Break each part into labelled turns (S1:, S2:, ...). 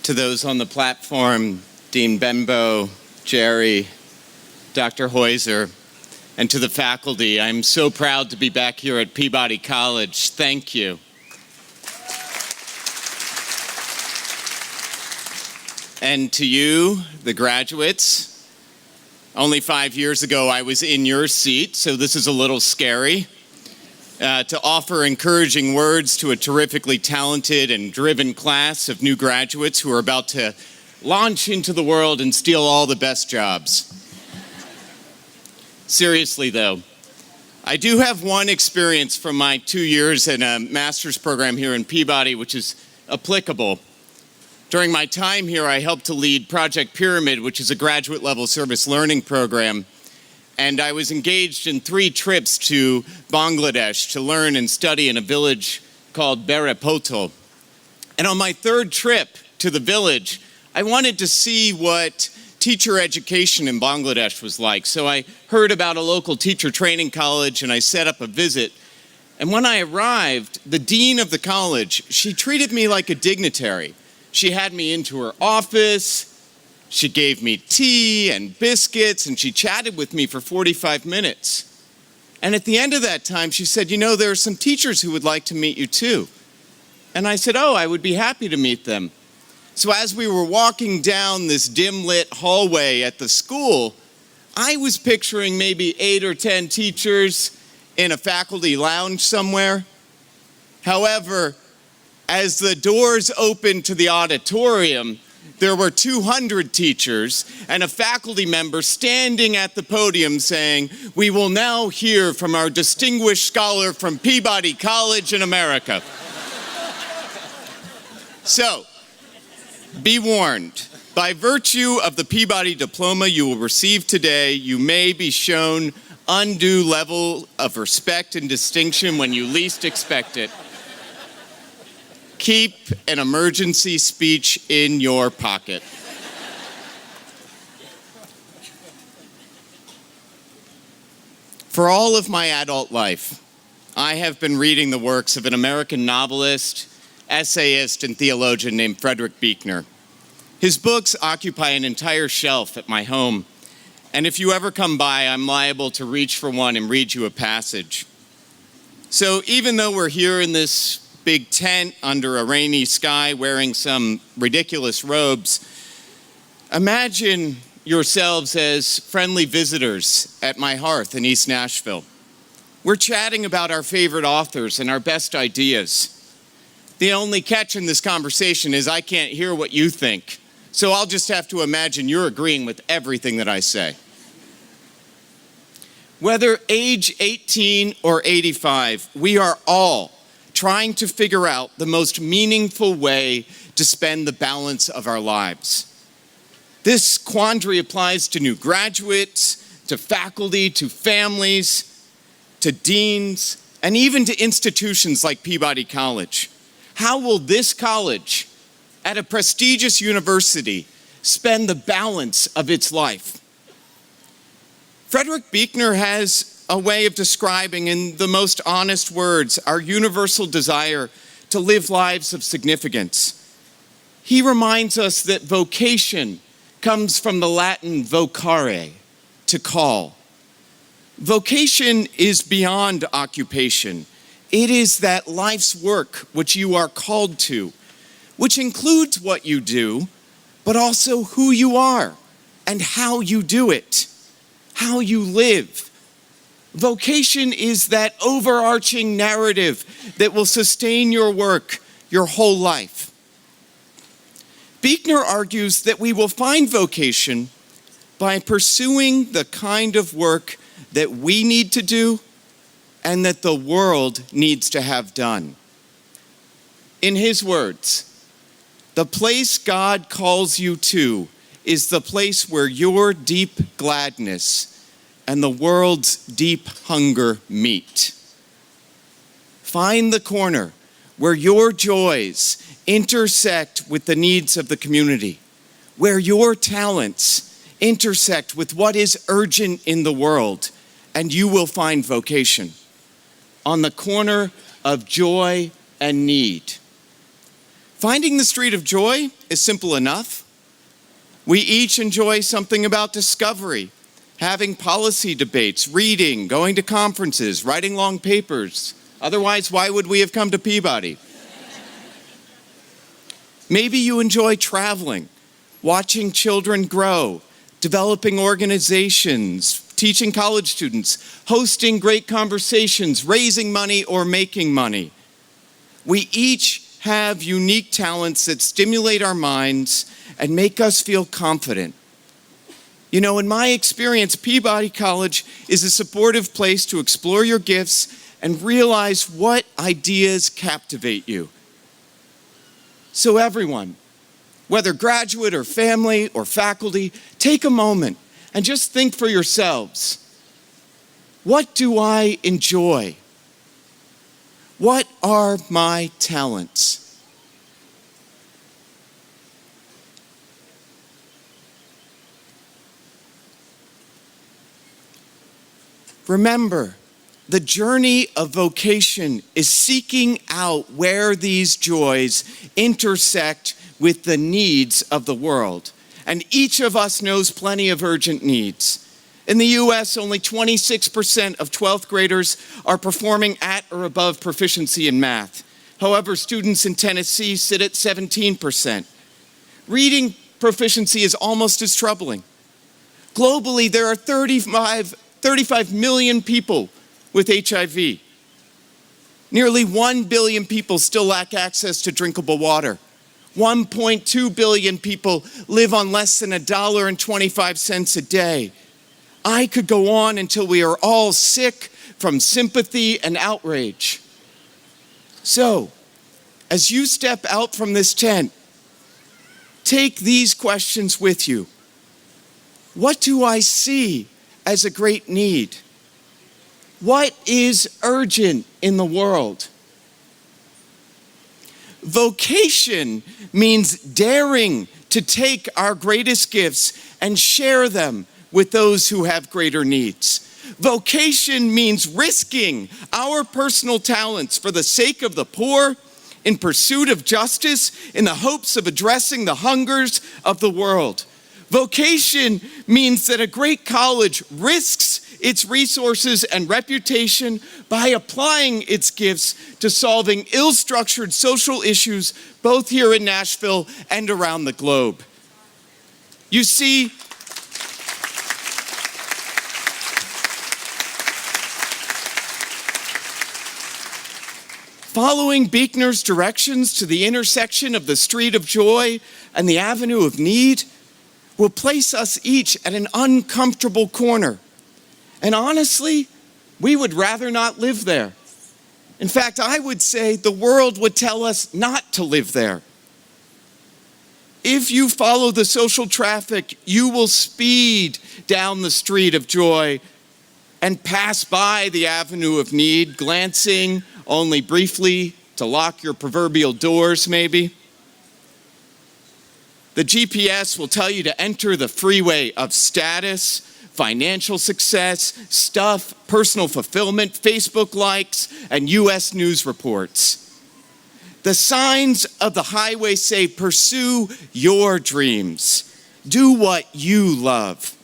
S1: to those on the platform, Dean Benbow, Jerry, Dr. Heuser, and to the faculty. I'm so proud to be back here at Peabody College. Thank you. And to you, the graduates, only 5 years ago I was in your seat, so this is a little scary. To offer encouraging words to a terrifically talented and driven class of new graduates who are about to launch into the world and steal all the best jobs. Seriously though, I do have one experience from my 2 years in a master's program here in Peabody which is applicable. During my time here, I helped to lead Project Pyramid, which is a graduate level service learning program. And I was engaged in 3 trips to Bangladesh to learn and study in a village called Berepoto. And on my 3rd trip to the village, I wanted to see what teacher education in Bangladesh was like. So I heard about a local teacher training college and I set up a visit. And when I arrived, the dean of the college, she treated me like a dignitary. She had me into her office. She gave me tea and biscuits, and she chatted with me for 45 minutes. And at the end of that time, she said, you know, there are some teachers who would like to meet you too. And I said, oh, I would be happy to meet them. So as we were walking down this dim-lit hallway at the school, I was picturing maybe 8 or 10 teachers in a faculty lounge somewhere. However, as the doors opened to the auditorium, there were 200 teachers and a faculty member standing at the podium saying, we will now hear from our distinguished scholar from Peabody College in America. So, be warned. By virtue of the Peabody diploma you will receive today, you may be shown undue level of respect and distinction when you least expect it. Keep an emergency speech in your pocket. For all of my adult life, I have been reading the works of an American novelist, essayist, and theologian named Frederick Buechner. His books occupy an entire shelf at my home, and if you ever come by, I'm liable to reach for one and read you a passage. So even though we're here in this big tent under a rainy sky wearing some ridiculous robes, imagine yourselves as friendly visitors at my hearth in East Nashville. We're chatting about our favorite authors and our best ideas. The only catch in this conversation is I can't hear what you think, so I'll just have to imagine you're agreeing with everything that I say. Whether age 18 or 85, we are all trying to figure out the most meaningful way to spend the balance of our lives. This quandary applies to new graduates, to faculty, to families, to deans, and even to institutions like Peabody College. How will this college, at a prestigious university, spend the balance of its life? Frederick Buechner has a way of describing in the most honest words our universal desire to live lives of significance. He reminds us that vocation comes from the Latin vocare, to call. Vocation is beyond occupation. It is that life's work which you are called to, which includes what you do, but also who you are and how you do it, how you live. Vocation is that overarching narrative that will sustain your work your whole life. Buechner argues that we will find vocation by pursuing the kind of work that we need to do and that the world needs to have done. In his words, the place God calls you to is the place where your deep gladness and the world's deep hunger meet. Find the corner where your joys intersect with the needs of the community, where your talents intersect with what is urgent in the world, and you will find vocation. On the corner of joy and need. Finding the street of joy is simple enough. We each enjoy something about discovery, having policy debates, reading, going to conferences, writing long papers. Otherwise, why would we have come to Peabody? Maybe you enjoy traveling, watching children grow, developing organizations, teaching college students, hosting great conversations, raising money or making money. We each have unique talents that stimulate our minds and make us feel confident. You know, in my experience, Peabody College is a supportive place to explore your gifts and realize what ideas captivate you. So everyone, whether graduate or family or faculty, take a moment and just think for yourselves. What do I enjoy? What are my talents? Remember, the journey of vocation is seeking out where these joys intersect with the needs of the world. And each of us knows plenty of urgent needs. In the US, only 26% of 12th graders are performing at or above proficiency in math. However, students in Tennessee sit at 17%. Reading proficiency is almost as troubling. Globally, there are 35 million people with HIV. Nearly 1 billion people still lack access to drinkable water. 1.2 billion people live on less than $1.25 a day. I could go on until we are all sick from sympathy and outrage. So, as you step out from this tent, take these questions with you. What do I see as a great need? What is urgent in the world? Vocation means daring to take our greatest gifts and share them with those who have greater needs. Vocation means risking our personal talents for the sake of the poor, in pursuit of justice, in the hopes of addressing the hungers of the world. Vocation means that a great college risks its resources and reputation by applying its gifts to solving ill-structured social issues both here in Nashville and around the globe. You see, following Buechner's directions to the intersection of the street of joy and the avenue of need will place us each at an uncomfortable corner. And honestly, we would rather not live there. In fact, I would say the world would tell us not to live there. If you follow the social traffic, you will speed down the street of joy and pass by the avenue of need, glancing only briefly to lock your proverbial doors, maybe. The GPS will tell you to enter the freeway of status, financial success, stuff, personal fulfillment, Facebook likes, and US news reports. The signs of the highway say, pursue your dreams. Do what you love.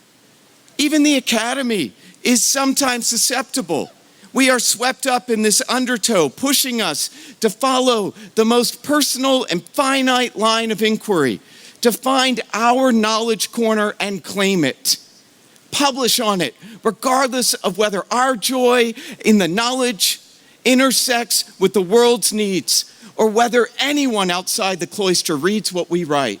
S1: Even the academy is sometimes susceptible. We are swept up in this undertow, pushing us to follow the most personal and finite line of inquiry, to find our knowledge corner and claim it. Publish on it, regardless of whether our joy in the knowledge intersects with the world's needs, or whether anyone outside the cloister reads what we write.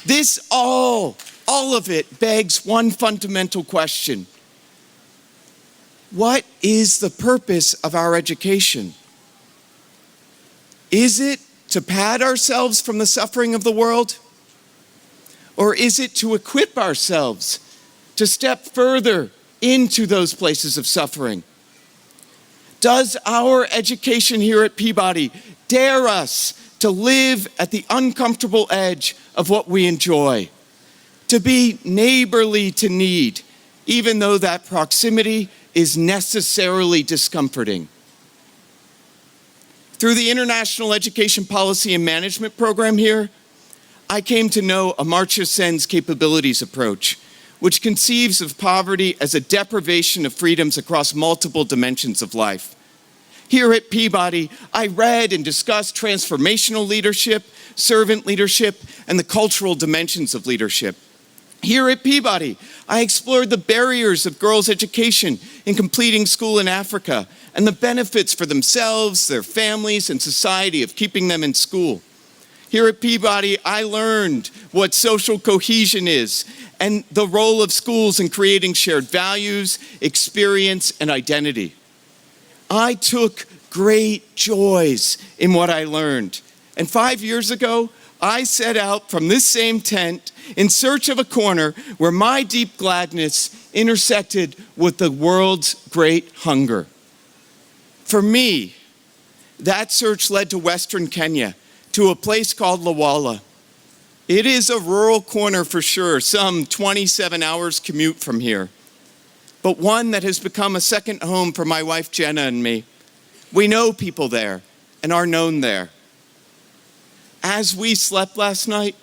S1: This all of it begs one fundamental question. What is the purpose of our education? Is it to pad ourselves from the suffering of the world? Or is it to equip ourselves to step further into those places of suffering? Does our education here at Peabody dare us to live at the uncomfortable edge of what we enjoy? To be neighborly to need, even though that proximity is necessarily discomforting? Through the International Education Policy and Management program here, I came to know Amartya Sen's capabilities approach, which conceives of poverty as a deprivation of freedoms across multiple dimensions of life. Here at Peabody, I read and discussed transformational leadership, servant leadership, and the cultural dimensions of leadership. Here at Peabody, I explored the barriers of girls' education in completing school in Africa and the benefits for themselves, their families, and society of keeping them in school. Here at Peabody, I learned what social cohesion is and the role of schools in creating shared values, experience, and identity. I took great joys in what I learned. And 5 years ago, I set out from this same tent in search of a corner where my deep gladness intersected with the world's great hunger. For me, that search led to Western Kenya, to a place called Lwala. It is a rural corner for sure, some 27 hours commute from here, but one that has become a second home for my wife Jenna and me. We know people there and are known there. As we slept last night,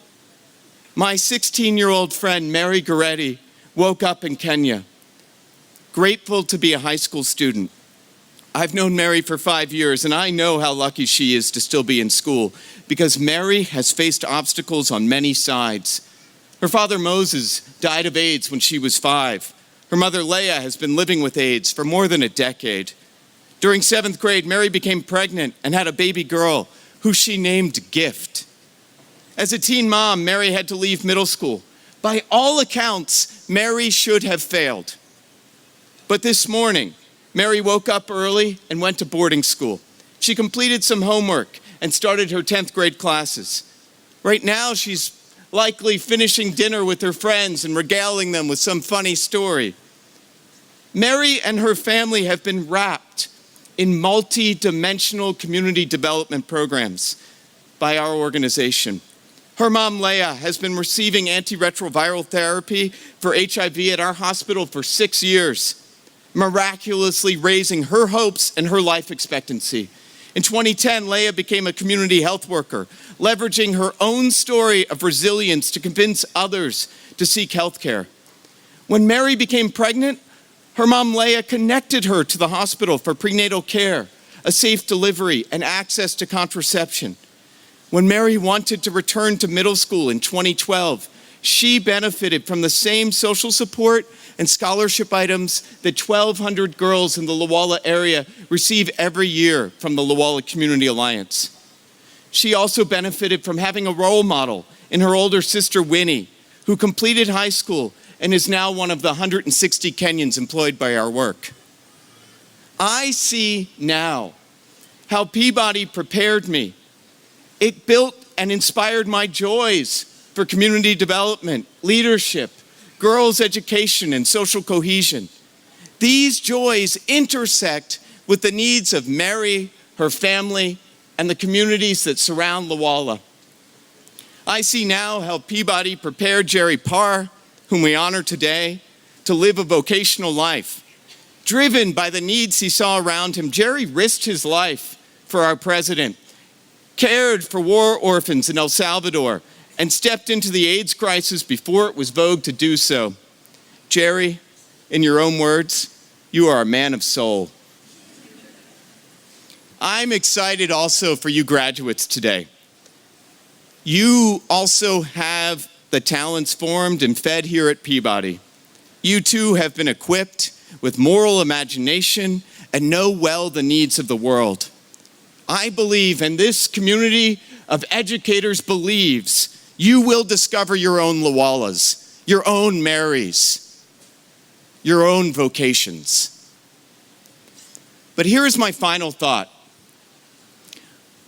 S1: my 16-year-old friend Mary Goretti woke up in Kenya, grateful to be a high school student. I've known Mary for 5 years, and I know how lucky she is to still be in school because Mary has faced obstacles on many sides. Her father Moses died of AIDS when she was 5. Her mother Leah has been living with AIDS for more than a decade. During 7th grade, Mary became pregnant and had a baby girl who she named Gift. As a teen mom, Mary had to leave middle school. By all accounts, Mary should have failed. But this morning, Mary woke up early and went to boarding school. She completed some homework and started her 10th grade classes. Right now, she's likely finishing dinner with her friends and regaling them with some funny story. Mary and her family have been wrapped in multi-dimensional community development programs by our organization. Her mom, Leah, has been receiving antiretroviral therapy for HIV at our hospital for 6 years, miraculously raising her hopes and her life expectancy. In 2010, Leah became a community health worker, leveraging her own story of resilience to convince others to seek health care. When Mary became pregnant, her mom, Leah, connected her to the hospital for prenatal care, a safe delivery, and access to contraception. When Mary wanted to return to middle school in 2012, she benefited from the same social support and scholarship items that 1,200 girls in the Lwala area receive every year from the Lwala Community Alliance. She also benefited from having a role model in her older sister, Winnie, who completed high school and is now one of the 160 Kenyans employed by our work. I see now how Peabody prepared me. It built and inspired my joys for community development, leadership, girls' education, and social cohesion. These joys intersect with the needs of Mary, her family, and the communities that surround Lwala. I see now how Peabody prepared Jerry Parr, whom we honor today, to live a vocational life. Driven by the needs he saw around him, Jerry risked his life for our president, cared for war orphans in El Salvador, and stepped into the AIDS crisis before it was vogue to do so. Jerry, in your own words, you are a man of soul. I'm excited also for you graduates today. You also have the talents formed and fed here at Peabody. You too have been equipped with moral imagination and know well the needs of the world. I believe, and this community of educators believes, you will discover your own Lwalas, your own Marys, your own vocations. But here is my final thought.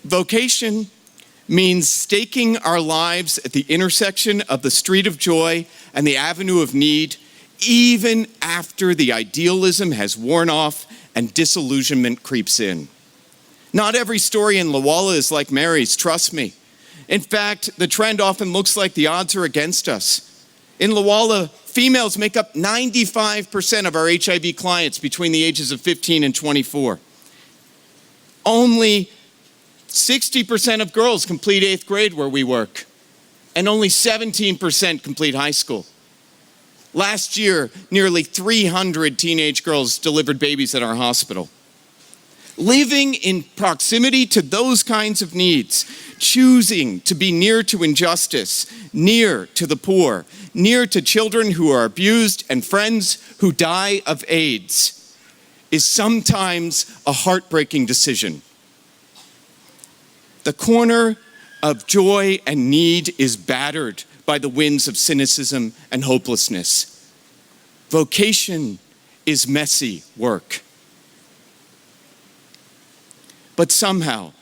S1: Vocation means staking our lives at the intersection of the street of joy and the avenue of need, even after the idealism has worn off and disillusionment creeps in. Not every story in Lwala is like Mary's, trust me. In fact, the trend often looks like the odds are against us. In Lwala, females make up 95% of our HIV clients between the ages of 15 and 24. Only 60% of girls complete 8th grade where we work, and only 17% complete high school. Last year, nearly 300 teenage girls delivered babies at our hospital. Living in proximity to those kinds of needs, choosing to be near to injustice, near to the poor, near to children who are abused and friends who die of AIDS, is sometimes a heartbreaking decision. The corner of joy and need is battered by the winds of cynicism and hopelessness. Vocation is messy work. But somehow,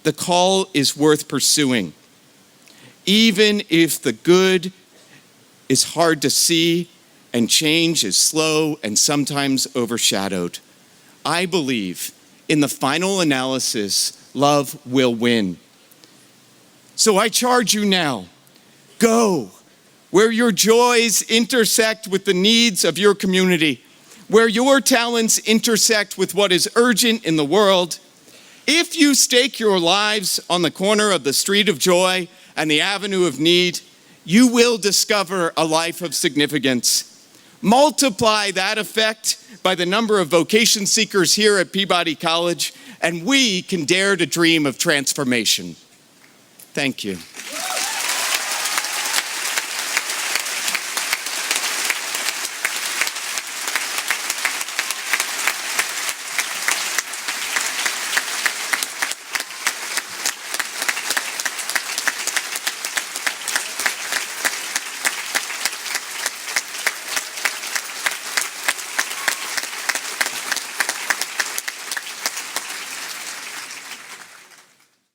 S1: the call is worth pursuing. Even if the good is hard to see and change is slow and sometimes overshadowed, I believe in the final analysis, love will win. So I charge you now, go where your joys intersect with the needs of your community, where your talents intersect with what is urgent in the world. If you stake your lives on the corner of the street of joy and the avenue of need, you will discover a life of significance. Multiply that effect by the number of vocation seekers here at Peabody College, and we can dare to dream of transformation. Thank you.